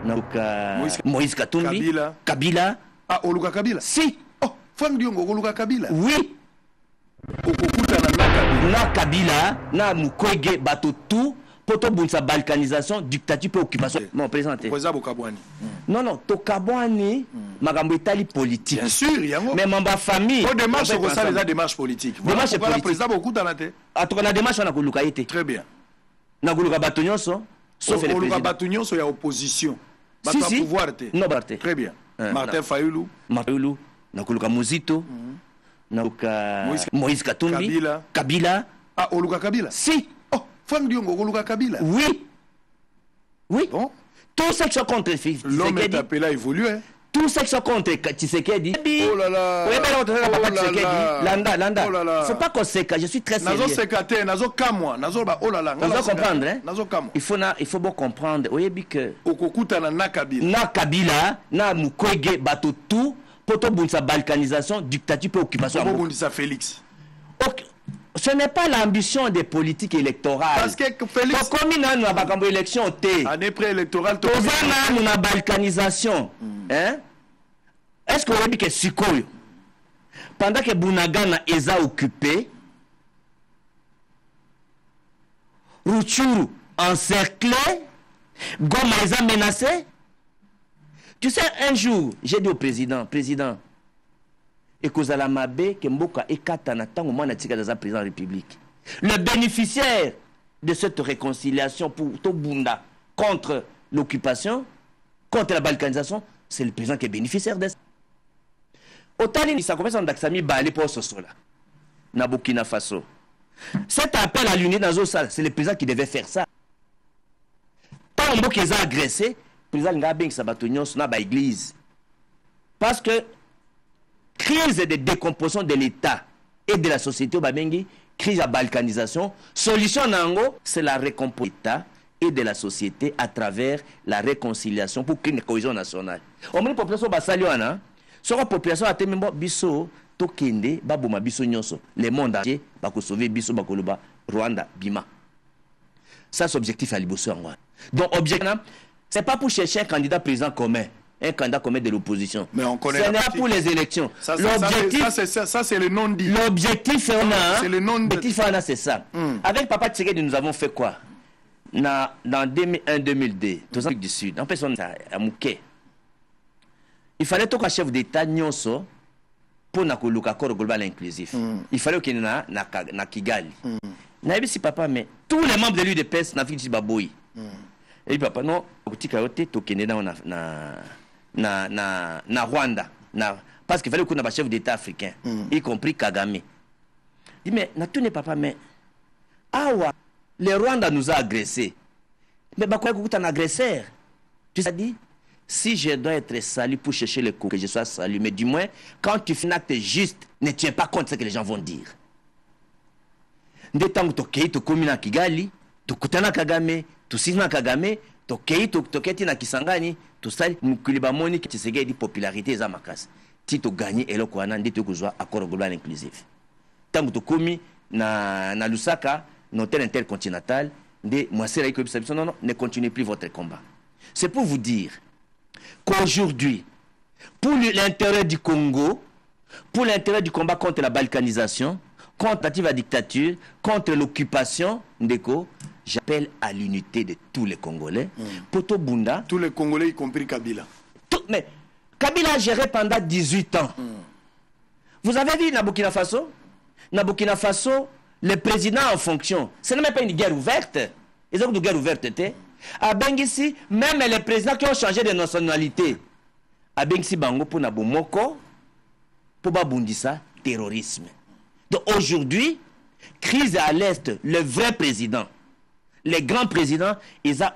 Naoka Moïse Katumbi. Kabila. Ah, Oluka Kabila. Si. Oh, Franck Diongo Oluka Kabila. Oui. Okukuta na Kabila. Na Kabila, na Mukwege bato tout poto bunsa balkanisation, dictature et occupation. Mon présenté. Président Bokabwani. Non, Tokabwani, makambo etali politique. Bien sûr, yango. Mais ma famille. Au démarche, c'est ça les démarches politiques. Démarche politique. Président Bokuta na te. A to na démarche na koluka été. Très bien. Na koluka bato nyonso, sauf le président. Koluka bato nyonso ya opposition. Si, si. Pouvoir te. Non, Barté. Très bien. Martin Fayulu. Fayulu, na koluka Muzito. Na koluka Moïse Katumbi. Kabila. Ah, Oluka Kabila. Si. Oh, Franck Diongo Oluka Kabila. Oui. Oui. Bon. Tout ce qui sont contre l'homme est appelé à évoluer. Tout ce qui sont contre Tshisekedi. Oh là là. Oui, mais oh là là. Landa. Oh là là. Faut pas qu'on s'écarte. Je suis très sérieux. Nazo sekate, nazo kamwa, nazo ba oh là là. Nazo comprendre, hein. Nazo kamwa. Il faut bien comprendre. Oui, que okokuta na Kabila. Na Kabila, na Mukwege bato tout poto bunsa balkanisation, dictature et occupation. Poto bunsa Félix. Ce n'est pas l'ambition des politiques électorales. Parce que Félix. Comme nous avons une élection, année préélectorale, nous avons une balkanisation. Hein? Est-ce que vous avez dit que Sikoyo, pendant que Bunagana est occupé, Rutshuru encerclé, Goma est menacé? Tu sais, un jour, j'ai dit au président, et que la mabe que mboka ekatana tango mwana tika dans un président de la République. Le bénéficiaire de cette réconciliation pour Tobunda contre l'occupation, contre la balkanisation, c'est le président qui est bénéficiaire de ça. Autant il s'est commencé en Daxami Balé pour ce soir-là. Na Burkina Faso. Cet appel à l'unité dans Zosa, c'est le président qui devait faire ça. Tant mboka est agressé, le président Ngabeng Sabatonyon na ba église. Parce que crise de décomposition de l'État et de la société au Babengi, crise de balkanisation, solution nango, c'est la récomposition de l'État et de la société à travers la réconciliation pour créer une cohésion nationale. Au moins, la population basaliana, sur la population a été biso, tokende, baboma biso nyonso, le monde entier, bako sauver biso, bako loba, Rwanda, Bima. Ça, c'est l'objectif à l'Ibosso. Donc, objectif, c'est pas pour chercher un candidat président commun. Un candidat commun de l'opposition. Mais on connaît. Ce n'est pas pour les élections. L'objectif, ça c'est le non-dit. L'objectif, c'est le non-dit. L'objectif, c'est ça. Avec Papa Tshisekedi, nous avons fait quoi? Dans 2001-2002, dans l'Afrique du Sud, en personne à Mouké. Il fallait tout qu'un chef d'État nyonso pour le accord global inclusif. Il fallait qu'il y ait na Kigali. Naïbi si papa, mais tous les membres de l'UDPS n'ont pas baboui. Et papa, non, na Rwanda. Parce qu'il fallait qu'on ait un chef d'État africain, y compris Kagame. Il dit, mais tout n'est pas, mais awa, le Rwanda nous a agressés. Mais quoi que un agresseur? Tu sais dit, si je dois être salué pour chercher le coup, que je sois salué, mais du moins, quand tu fais un acte juste, ne tiens pas compte de ce que les gens vont dire. Dès que tu es commis à Kigali, tu es Kagame, tu es Kagame, tu es na Kisangani, tu sais, Moukulibamoni, qui te dit popularité, ça makas. Si tu gagnes, et le Kouana, tu as un accord global inclusif. Tant que tu es commis na Lusaka, dans tel intercontinental, non, ne continuez plus votre combat. C'est pour vous dire qu'aujourd'hui, pour l'intérêt du Congo, pour l'intérêt du combat contre la balkanisation, contre la dictature, contre l'occupation, j'appelle à l'unité de tous les Congolais. Poto Bunda. Tous les Congolais, y compris Kabila. Mais Kabila a géré pendant 18 ans. Vous avez vu na Burkina Faso? Na Burkina Faso, le président en fonction, ce n'est même pas une guerre ouverte. Ils ont une guerre ouverte. À Bengisi, même les présidents qui ont changé de nationalité, à Bengisi Bango pour Nabomoko, pour Babundisa, terrorisme. Donc aujourd'hui, crise à l'Est, le vrai président, les grands présidents, ils ont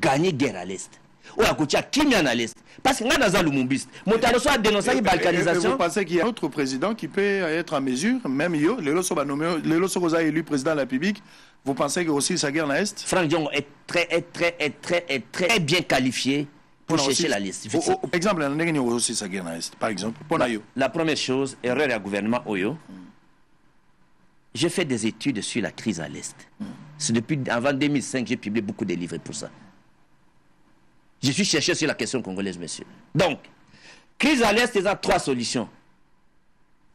gagné guerre à l'Est. Ou à côté Kimia à l'Est. Parce que nous avons l'umumbiste. Montaloso a dénoncé la balkanisation. Vous pensez qu'il y a un autre président qui peut être en mesure, même yo, le Loso a élu président de la République, vous pensez que aussi sa guerre à l'Est? Franck Diongo est très bien qualifié pour chercher la liste. Par exemple, aussi sa guerre à l'Est, par exemple. La première chose, erreur à gouvernement Oyo. J'ai fait des études sur la crise à l'Est. C'est depuis avant 2005 j'ai publié beaucoup de livres pour ça. Je suis cherché sur la question congolaise, monsieur. Donc, crise à l'Est, il y a 3 solutions.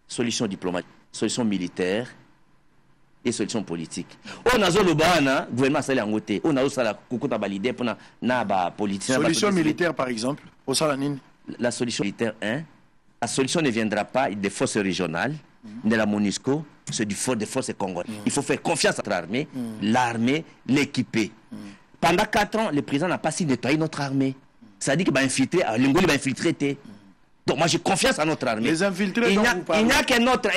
Solution diplomatique, solution militaire et solution politique. On a le gouvernement sali en côté. On a aussi la kukuta balidé pour na politique. Solution militaire par exemple. Au Salanine. La solution militaire, la solution ne viendra pas des forces régionales, de la MONUSCO, c'est des forces congolaises. Il faut faire confiance à notre armée, l'armée, l'équiper. Pendant 4 ans, le président n'a pas si nettoyé notre armée. Ça dit qu'il va infiltrer, l'Angola va infiltrer. Donc moi j'ai confiance à notre armée. Les infiltrés, il n'y a que notre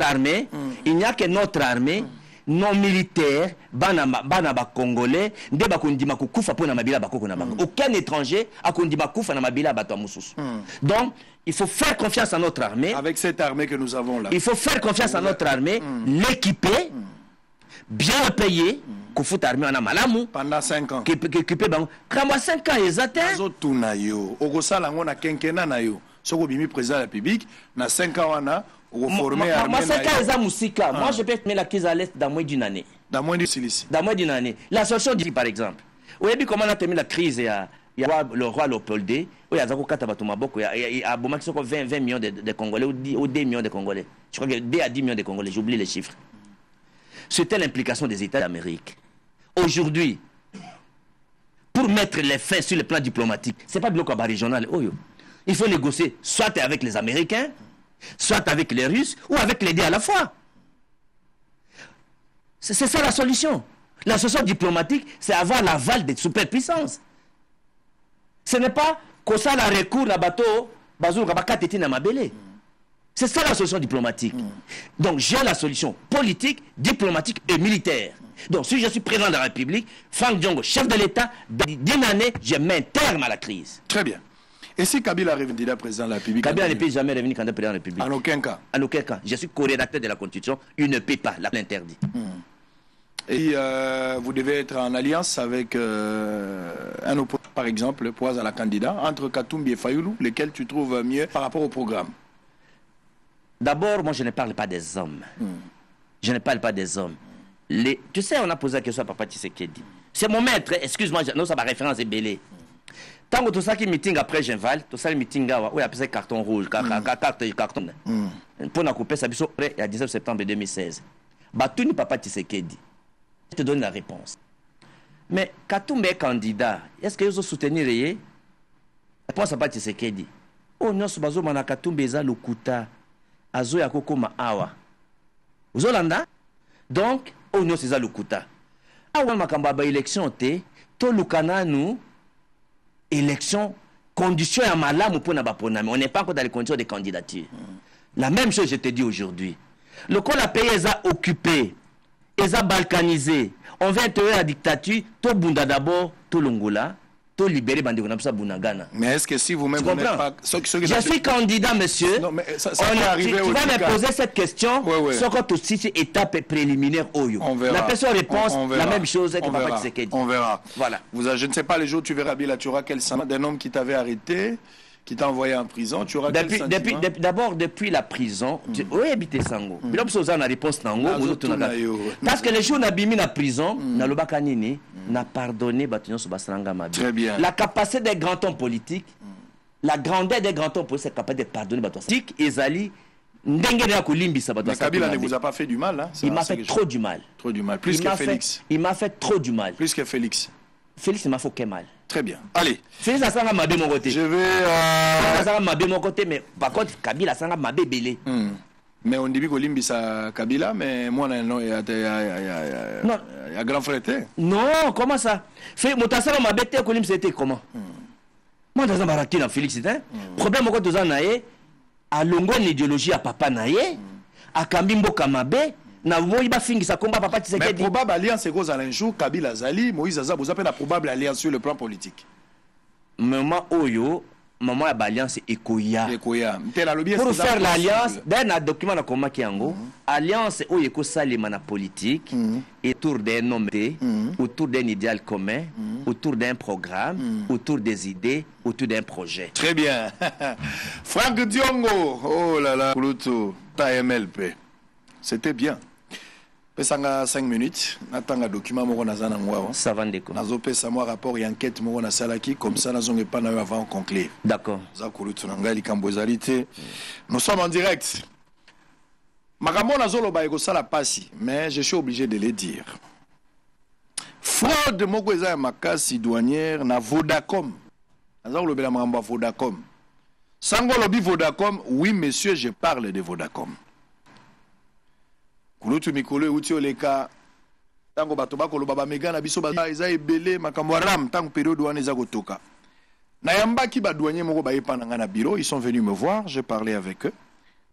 armée, il n'y a que notre armée, non militaire, banaba congolais, ndeba kondima kufa pour na mabila bakoko na bango. Aucun étranger a kondima kufa na mabila bato mususu. Donc il faut faire confiance à notre armée. Avec cette armée que nous avons là. Il faut faire confiance à notre armée, l'équiper, bien le payer. Pendant 5 ans. Quand 5 ans, ils atteignent. Président de la République, na 5 ans, on a formé moi, 5 ans, ils ont Moussika. Moi, je peux mettre la crise à l'Est dans moins d'une année. Dans moins d'une année. La solution dit, par exemple, vous avez vu comment on a terminé la crise, il y a le roi Léopold II, il y a 20 millions de Congolais, ou 10 millions de Congolais. Je crois que 2 à 10 millions de Congolais, j'oublie les chiffres. C'était l'implication des États d'Amérique. Aujourd'hui, pour mettre les faits sur le plan diplomatique, ce n'est pas bloc régional. Il faut négocier soit avec les Américains, soit avec les Russes, ou avec les deux à la fois. C'est ça la solution. La solution diplomatique, c'est avoir l'aval des superpuissances. Ce n'est pas qu'on ça la recours à bateau, c'est ça la solution diplomatique. Donc j'ai la solution politique, diplomatique et militaire. Donc si je suis président de la République, Franck Diongo, chef de l'État, d'une année, je mets un terme à la crise. Très bien. Et si Kabila est revenu président de la République? Kabila ne peut jamais revenir candidat président de la République. En aucun cas? En aucun cas. Je suis co-rédacteur de la Constitution, il ne peut pas, l'interdit. Et vous devez être en alliance avec un opposant, par exemple, pour la candidat, entre Katumbi et Fayoulou, lesquels tu trouves mieux par rapport au programme? D'abord, moi je ne parle pas des hommes. Je ne parle pas des hommes. Tu sais, on a posé la question à Papa Tshisekedi. C'est mon maître, excuse-moi, non, ça va référence est belé. Tant que tout ça qui meeting après Genval, tout ça le meeting là, où il y a appelé carton rouge, carton. Pour nous couper ça, il y a 19 septembre 2016. Batouni Papa Tshisekedi. Je te donne la réponse. Mais Katumbe est candidat, est-ce que vous soutenir les réponse à Papa Tshisekedi. Oh non, ce bazo mana Katumbe eza lokuta. Azo ya koko ma awa. Uzolanda? Donc, oh non, c'est ça lokuta. Awa makamba ba élection te, to lukana nous élection condition à malamu pour na baponami. On n'est pas encore dans les conditions de candidature. La même chose je te dis aujourd'hui. Le col a payé les a occupé, les a balkanisé. On vient intégrer la dictature, to bunda d'abord, to longola. Libérer Bunagana. Mais est-ce que si vous-même vous n'êtes pas... Je suis candidat, monsieur. Non, mais ça tu vas me poser cette question. Ce que tout c'est étape préliminaire. On verra. La personne réponse la même chose que Papa Tshisekedi. On verra. Voilà. Je ne sais pas les jours où tu verras Bila, tu auras quel sentiment d'un homme qui t'avait arrêté, qui t'a envoyé en prison, tu auras quel sentiment? D'abord, depuis la prison, oui, habité Sango. Mais là, vous avez la réponse Nango. Parce que les jours où on a mis la prison, na lobaka nini, n'a pardonné Batignon Soubasranga Mabi. Très bien. La capacité des grands hommes politiques, la grandeur des grands hommes politiques, c'est capable de pardonner Batignon. Ezali, mais Kabila ne vous a pas fait du mal, hein? Il m'a fait trop du mal. Trop du mal. Plus que Félix. Il m'a fait trop du mal. Plus que Félix. Félix m'a fait quel mal. Très bien. Allez. Félix a sanga mabé mon côté. Je vais. Félix a sanga mabé mon côté, mais par contre, Kabila a sanga mabé belé. Mais on dit que Limbisa Kabila, mais moi, il y a grand frère. Non, comment ça? Moutassara m'a bêté, Kolim, c'était comment? Moi, dans un baraki dans Félix, c'était. Problème, moi, dans un naïe, à longo l'idéologie à papa naïe, à Kambimbo Kamabé. Mais probable alliance c'est quoi un jour Kabila Zali Moïse Zaza vous appelez la probable alliance sur le plan politique. Maman Oyo maman alliance Ekoya. Pour faire l'alliance d'un document na koma kiango alliance Oyo ko salima na politique autour d'un nom autour d'un idéal commun autour d'un programme autour des idées autour d'un projet. Très bien. Franck Diongo, oh là là, Kulutu, ta MLP. C'était bien. Pesanga 5 minutes, natanga document moko nazana ngwa. Ça va ndeko. Nazo pesa moi rapport et enquête moko na salaki comme ça nazonge pas na avant conclure. D'accord. Za kulutu na ngali kambozalité. Nous sommes en direct. Makambo nazolo ba eko sala pasi, mais je suis obligé de le dire. Fraude moko eza ya makasi douanière na Vodacom. Nazalo lobela makambo Vodacom. Sango lobi Vodacom, oui monsieur, je parle de Vodacom. Kulutu mikolo uti oleka tango bato bakolo baba megana biso ba eza ebele makambo ram tango période wana eza kotoka. Na yambaki ba douanier moko ba yepa na ngana bureau, ils sont venus me voir, j'ai parlé avec eux.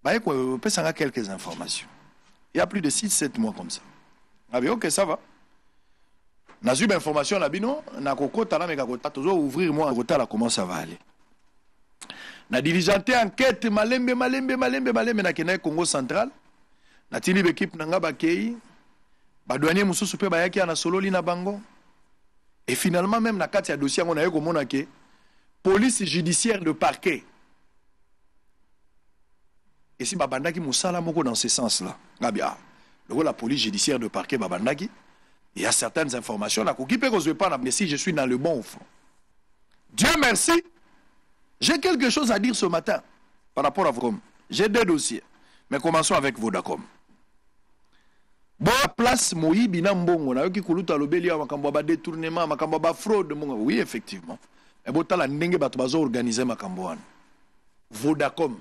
Bah quoi, pesanga quelques informations. Il y a plus de 6-7 mois comme ça. Ah bien OK, ça va. Na eu information la bino na kokota na meka kota toujours ouvrir moi kota là comment ça va aller. Na diligenté enquête malembe na Kenya Congo central. Na tini l'équipe nanga bakei ba douanier mususu pe bayaki na sololi na bango. Et finalement même na kati ya dossier on a eu komona ke police judiciaire de parquet. Et si babandaki musala moko dans ce sens là. Ngabia. La police judiciaire de parquet babandaki. Il y a certaines informations là qui peuvent pas mais si je suis dans le bon fond. Dieu merci. J'ai quelque chose à dire ce matin par rapport à Vodacom. J'ai 2 dossiers. Mais commençons avec Vodacom. Bon, place Moïbi Binambongo, na yoki kuluta lobeli ya makambo ba détournement, makambo ba fraude monga. Oui, effectivement. Et bon, tala ndenge bato bazo organiser makambo wana. Vodacom,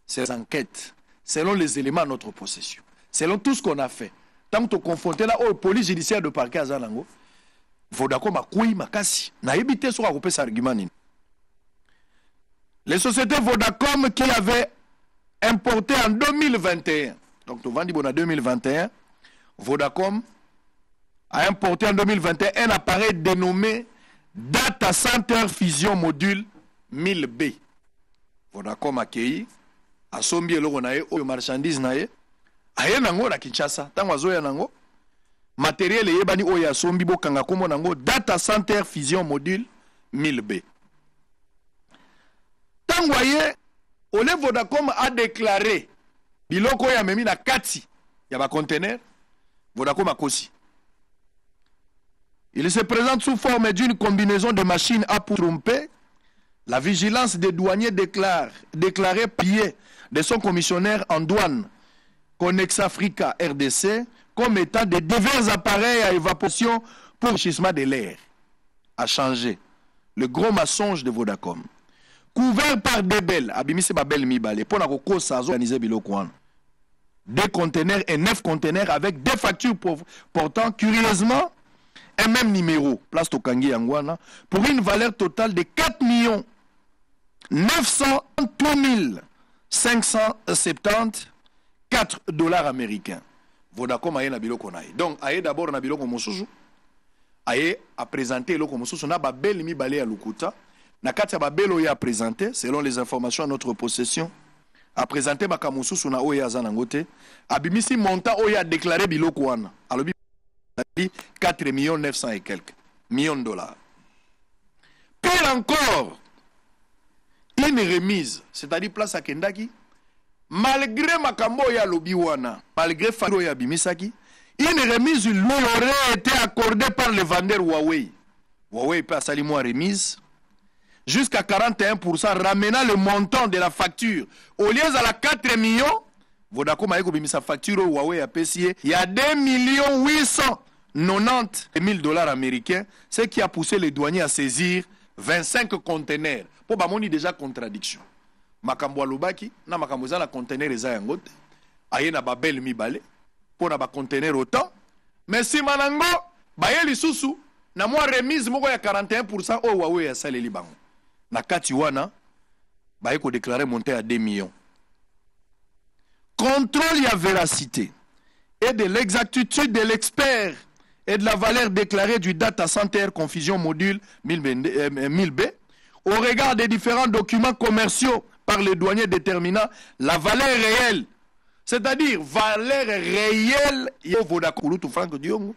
ces enquêtes, selon les éléments à notre possession, selon tout ce qu'on a fait, tant que tu confronté là au police judiciaire de parquet à Zalango, Vodacom a koui makasi. Na ebité sur a coupé cet argument. Les sociétés Vodacom qui avaient importé en 2021, donc nous vendons en 2021, Vodacom a importé en 2021 un appareil dénommé Data Center Fusion Module 1000B. Vodacom a accueilli, a sombi eloko na ye, oyo marchandise na ye, aye nango na Kinshasa, tango azoya nango, matériel yebani oyo a sombi bokanga kombo nango Data Center Fusion Module 1000B. Tango aye, Ole Vodacom a déclaré biloko ya memi na kati ya ba conteneur Vodacom a kosi. Il se présente sous forme d'une combinaison de machines à tromper. La vigilance des douaniers déclaré payé de son commissionnaire en douane Conex Africa RDC comme étant de divers appareils à évaporation pour enrichissement de l'air a changé. Le gros mensonge de Vodacom. Couvert par des belles, abimisi babel mibale, pour la kosa organiser biloko. 2 conteneurs et 9 conteneurs avec 2 factures portant curieusement un même numéro, place Tokangi Yangwana, pour une valeur totale de 4 903 574 dollars américains. Vodacom a na biloko na ye. Donc, aye d'abord na biloko mosusu, aye a présenté biloko mosusu na babel mibale ya lukuta. Na kati ya babelo ya présenté, selon les informations à notre possession, a présenté Makamususu na oya zanangote, abimisi montant oya déclaré biloko wana. Alobi 4 900 et quelques millions de dollars. Pire encore, une remise, c'est-à-dire place à Kendaki, malgré Makambo ya lobi wana, malgré Faro ya bimisaki, une remise lui aurait été accordée par le vendeur Huawei. Huawei peut salir moi remise jusqu'à 41%, ramenant le montant de la facture. Au lieu de la 4 millions, Vodacom a eu sa facture au Huawei à PCA. Il y a 2 890 000 dollars américains, ce qui a poussé les douaniers à saisir 25 conteneurs. Pour bamoni déjà contradiction. Makambo alobaki, na makambo za la conteneur eza yangote. Aye na babel mibale, pour na ba conteneur autant. Mais si manango, baye lisusu, na moi remise moko ya 41% au Huawei ya saleli bango. Na kati wana, ba eko déclaré monter à 2 millions. Contrôle ya véracité et de l'exactitude de l'expert et de la valeur déclarée du data center confusion module 1000B au regard des différents documents commerciaux par les douaniers déterminant la valeur réelle. C'est-à-dire, valeur réelle, yo Vodacom, tout Franck Diongo,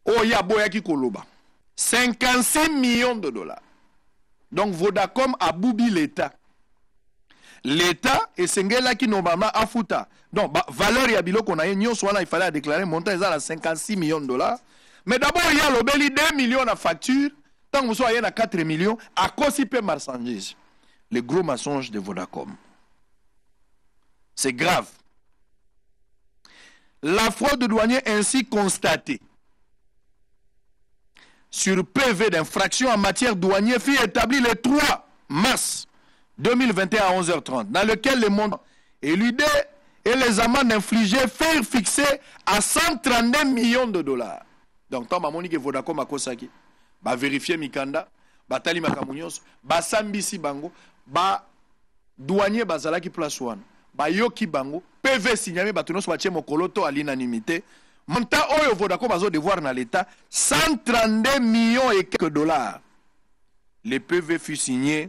oya boyaki koloba. 56 millions de dollars. Donc Vodacom a boubi l'État. L'État et Sengela qui normalement a fouta. Donc, valeur ya biloko na yenyo soit il fallait déclarer montant à 56 millions de dollars. Mais d'abord, il y a l'obéli 2 millions de facture. Tant que vous soyez à 4 millions, à cause de marchandises. Le gros mensonge de Vodacom. C'est grave. La fraude douanière ainsi constatée sur PV d'infraction en matière douanière fut établie le 3 mars 2021 à 11h30, dans lequel les montants éludés et les amendes infligées furent fixés à 132 millions de dollars. Donc, tant que Vodacom a kosaki, ba vérifier Mikanda, ba tali makamunios, ba sambisi bango, ba douanier bazalaki place one, ba yoki bango, PV signalé ba tunos bache mokoloto à l'unanimité. Montant oyo Vodacom bazo devoir dans l'État 132 millions et quelques dollars. Les PV fut signé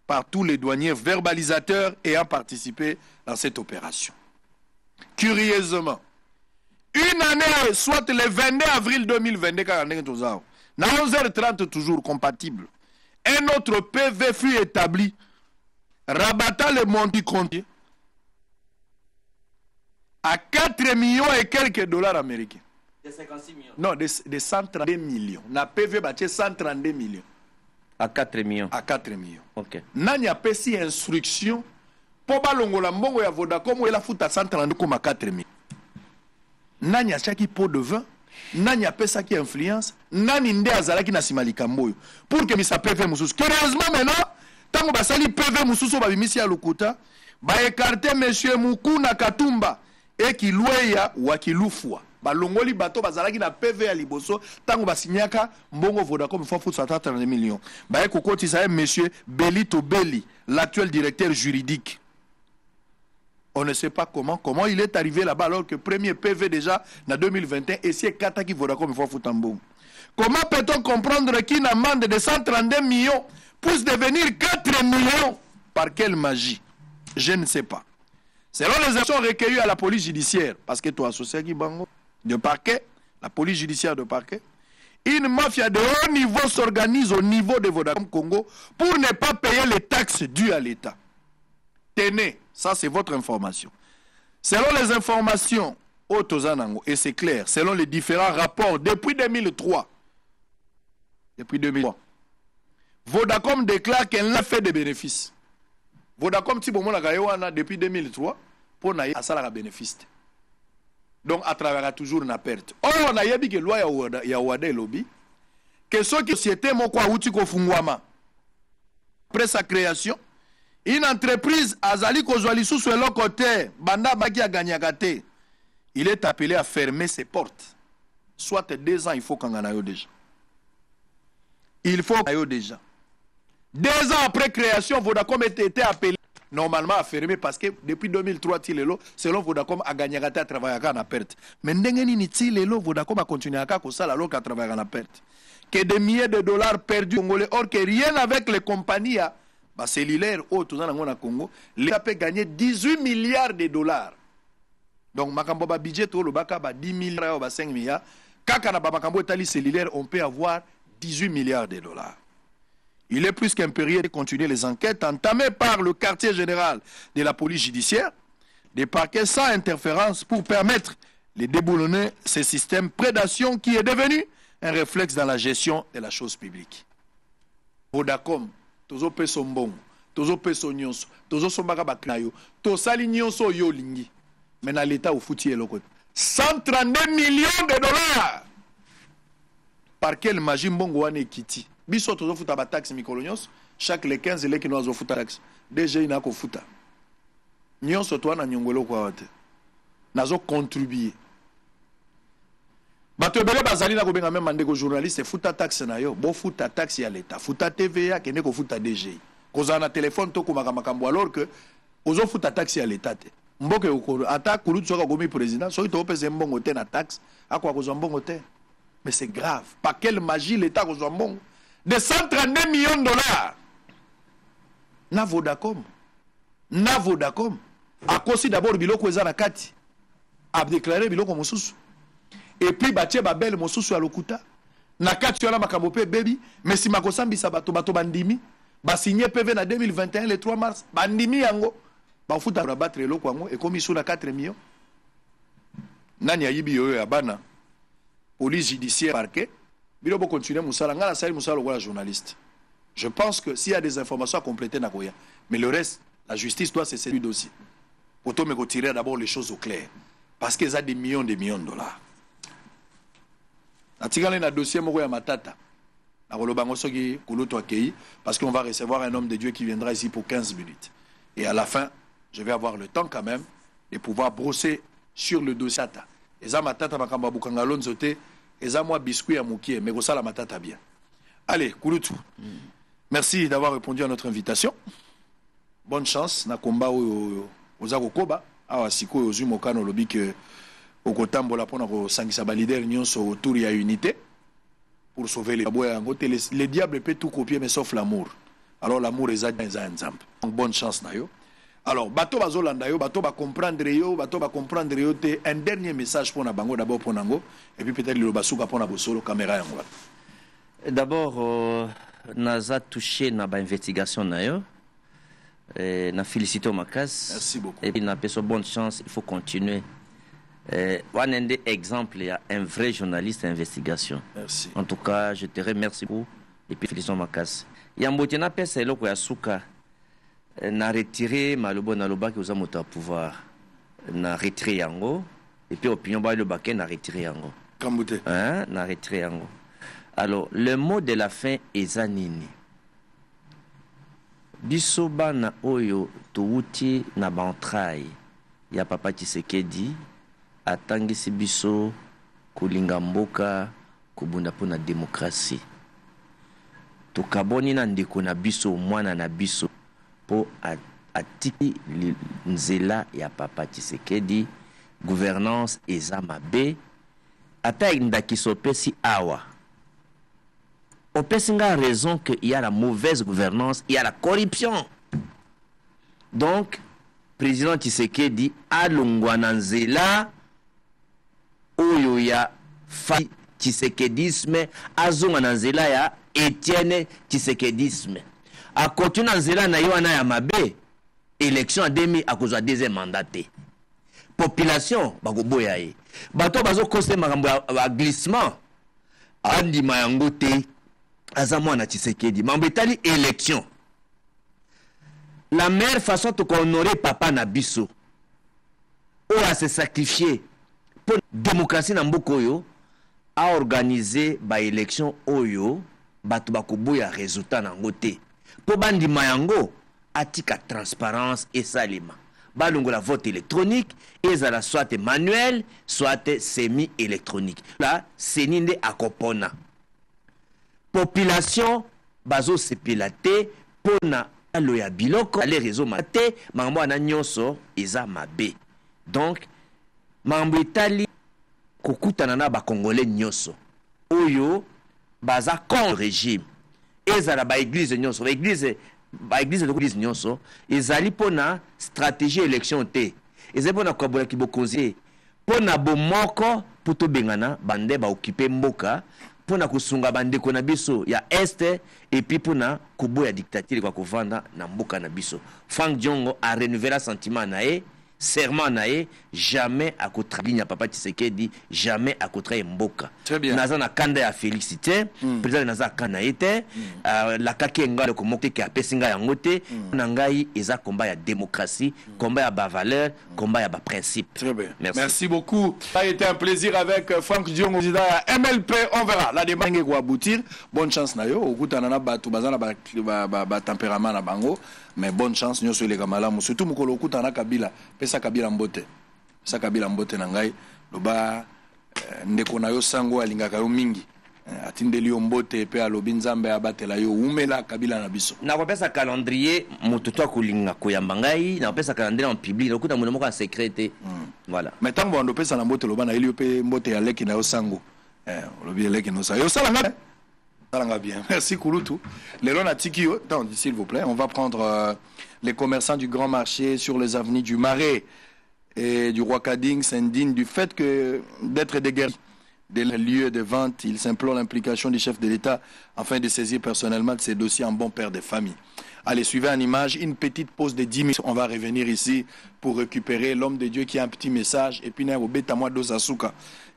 par tous les douaniers verbalisateurs ayant participé dans cette opération. Curieusement, une année, soit le 22 avril 2022, à 11h30 toujours compatible, un autre PV fut établi, rabattant le montant compté à 4 millions et quelques dollars américains. De 56 millions. Non, de 132 millions. Na PV bâti 132 millions. À 4 millions. À 4 millions. Ok. Nani a pesi instruction pour balongola mbongo ya Vodacom ou la fout à 132 comme à 4 millions. Nani a chaki pot de vin. Nani a pesa qui influence. Nani nde azala ki na simalika mboyo. Pour que misa PV mususu. Curieusement maintenant, tango basali PV mususu babimisi ya lukuta, ba écarter monsieur Mukuna Katumba et qui loueya ou qui loufwa. Balongoli bato bazalaki na PV à liboso tango basignaka mbongo Vodacom faut foutre 132 millions. Ba ekokoti ça monsieur Belito Belli, l'actuel directeur juridique. On ne sait pas comment il est arrivé là-bas alors que premier PV déjà en 2021 et c'est Kataki Vodacom faut foutre en bon. Comment peut-on comprendre qu'une amende de 132 millions puisse devenir 4 millions? Par quelle magie? Je ne sais pas. Selon les actions recueillies à la police judiciaire, parce que toi associé qui bango de parquet, la police judiciaire de parquet, une mafia de haut niveau s'organise au niveau de Vodacom Congo pour ne pas payer les taxes dues à l'État. Tenez, ça c'est votre information. Selon les informations au Tozanango, et c'est clair, selon les différents rapports depuis 2003, Vodacom déclare qu'elle n'a fait de bénéfices. Vodacom si bon depuis 2003 pour na asala bénéfice. Donc à travers toujours na perte. Or on a yabi que loi ya wada lobby que ce qui société mon kwa uti ko fungwama. Après sa création, une entreprise azali kozwali sous le côté banda baki a gagné. Il est appelé à fermer ses portes. Soit 2 ans il faut qu'on en déjà. Il faut qu'on déjà. 2 ans après création, Vodacom était appelé normalement à fermer parce que depuis 2003, selon Vodacom, a gagné à travailler à perte. Mais Vodacom a continué à travailler à perte. Que des milliers de dollars perdus au Congolais, or que rien avec les compagnies cellulaires au Congo, l'État peut gagner 18 milliards de dollars. Donc, Makamboba budget, le Baka, 10 milliards, 5 milliards. Quand Makambo est cellulaire, on peut avoir 18 milliards de dollars. Il est plus qu'impérieux de continuer les enquêtes entamées par le quartier général de la police judiciaire, des parquets sans interférence pour permettre de déboulonner ce système prédation qui est devenu un réflexe dans la gestion de la chose publique. Vodacom, tozo peso mbongo, tozo peso nyonso, tozo sombaka baknayo, tosali nyonso yo lingi. Mais dans l'État au foutu eloko. 132 millions de dollars. Par quelle magie mbongo wane kiti? Biso tozo futa ba taxe mikolo nyonso, chaque les 15 les qui nous zo futa taxe. Déjà ina ko futa. Nyonso to na nyongolo kwa wate. Nazo contribuer. Bato bele bazali na ko benga même mandeko journaliste futa taxe na yo, bo futa taxe ya l'État, futa TVA kene ko futa DG. Koza na téléphone to ko makambo alors que ozo futa taxe ya l'État te. Mboke okolo ata kulu tsoka komi président, so ito pese mbongo te na taxe, akwa ko zo mbongo te. Mais c'est grave. Par quelle magie l'État ko zo mbongo de 132 millions de dollars. Na Vodacom. A cause d'abord biloko ezana kati. A déclaré biloko mosusu. Et puis batie babel mosusu ya lokuta. Na kati yana makambo pe baby, mais si makosambi sa bato bandimi, ba signé PV na 2021 le 3 mars, bandimi yango. bafuta rabattre eloko yango ekomi sous na 4 millions. Nani ayibi yo ya bana police judiciaire parquet bilo bo continuer musala ngala sali musala wala journaliste. Je pense que s'il y a des informations à compléter nakoya, mais le reste la justice doit se saisir du dossier. Auto me retirer d'abord les choses au clair parce qu'ils ont des millions de dollars. Atikale na dossier moko ya matata. Na kolobango soki kuluto akei parce qu'on va recevoir un homme de Dieu qui viendra ici pour 15 minutes. Et à la fin, je vais avoir le temps quand même de pouvoir brosser sur le dossier. Eza matata makamba bukanga lonzo te, eza moi biscuit à moukié, mais la matata bien. Allez, Kulutu. Merci d'avoir répondu à notre invitation. Bonne chance na komba aux Koba. Awa siko ozu mokano lobi que au kotambola pona ko sangisa ba leader nyonso autour ya unité pour sauver les boya ngote les diables peut tout copier mais sauf l'amour. Alors l'amour est un exemple. Donc bonne chance na yo. Alors, bato bazolanda yo, bato ba comprendre yo, te un dernier message pour na bango d'abord pour nango et puis peut-être le basuka pour na bosolo caméra yango. D'abord naza touché na ba investigation na yo. Na félicité au Makas. Merci beaucoup. Et puis na peso bonne chance, il faut continuer. Un exemple, il y a un vrai journaliste d'investigation. Merci. En tout cas, je te remercie beaucoup et puis félicitations Makas. Il y a pesa eloko ya suka. Na retiré malobo na loba ki oza moto à pouvoir na retiré yango et puis opinion ba le baké na retiré yango Kambute na retiré yango. Alors le mot de la fin ezanini biso bana oyo touti na bantraille ya papa Tshisekedi atangisi biso kulinga mboka kubunda pona démocratie tokaboni na ndeko na biso mwana na biso po atiki nzela ya papa Tshisekedi gouvernance eza mabe ata ndaki sopesi awa opesi nga raison que il y a la mauvaise gouvernance, il y a la corruption. Donc président Tshisekedi alongwa na nzela oyo ya fa Tshisekedisme azonga na nzela ya Etienne Tshisekedisme. A continue na nzela na yo na ya mabe élection en 2000 akozwa deuxième mandat. Population bakoboya ye. Bato bazo koste makambo ya glissement. Andima yango te azamwa na Tshisekedi. Mambo etali élection. La meilleure façon de honorer papa na biso ou à se sacrifier pour démocratie na mboka oyo a organiser ba élection oyo bato bakoboya résultat na ngote. Po bandima yango atika transparence et salima. Balongo la vote électronique et la soit manuel soit semi-électronique. Là, c'est ninde akopona. Population bazo sepilate pona aloya biloko les réseaux mate mambo na nyonso eza mabe. Donc mambo etali kokutana na ba congolais nyonso oyo baza contre régime ezala ba église nyonso ba église de l'église nyonso ezali pona stratégie élection te ezali pona kobola kibokonzi pona bomoko poto bengana bande ba occuper mboka pona kusunga bandeko na biso ya este et puis pona kuboya dictature kwa kovanda na mboka na biso. Frank Diongo a renouvelé sentiment nae serment nae jamais à kotralinya papa Tshisekedi jamais à kotraye mboka. Très bien. Naza na kanda ya félicité président naza kana ete la kakenga le komote ki apesinga yango te na ngai eza combat ya démocratie, combat ya ba valeur, combat ya ba principe. Très bien. Merci beaucoup. Ça a été un plaisir avec Frank Diongo président ya MLP. On verra la demande ko aboutir. Bonne chance na yo okutana na batu bazana ba tempérament na bango. Mais bonne chance nyoso les kamalamu surtout mukolo okutana Kabila pesa Kabila mbote sa Kabila mbote na ngai loba ndeko na yo sango alingaka yo mingi atindeli yo mbote pe alobi nzambe abatela yo umela Kabila na biso na kopesa calendrier mututo akulinga koyamba ngai na kopesa calendrier en public okuta muno moko en secret voilà mais tango ando pesa na mbote loba na eli yo pe mbote ya leki na yo sango lobi leki no sa yo sala nga bien. Merci Kulutu. Lelona Tikio, attendez s'il vous plaît, on va prendre les commerçants du grand marché sur les avenues du Marais et du Roi Kading s'indignent du fait que d'être déguerpis des lieux de vente. Ils implorent l'implication du chef de l'État afin de saisir personnellement de ces dossiers en bon père de famille. Allez, suivez en image, une petite pause de 10 minutes. On va revenir ici pour récupérer l'homme de Dieu qui a un petit message. Et puis, il y a un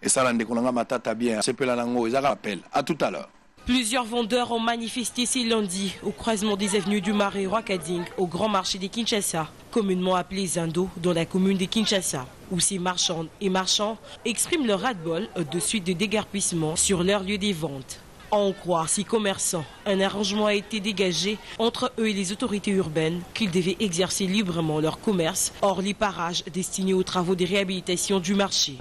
et ça, matata bien. C'est peu la langue, ils rappellent. À tout à l'heure. Plusieurs vendeurs ont manifesté ce lundi au croisement des avenues du Marais Rwakading au grand marché de Kinshasa, communément appelé Zando, dans la commune de Kinshasa, où ces marchandes et marchands expriment leur ras-le-bol de suite de déguerpissement sur leur lieu des ventes. À en croire ces commerçants, un arrangement a été dégagé entre eux et les autorités urbaines qu'ils devaient exercer librement leur commerce hors les parages destinés aux travaux de réhabilitation du marché.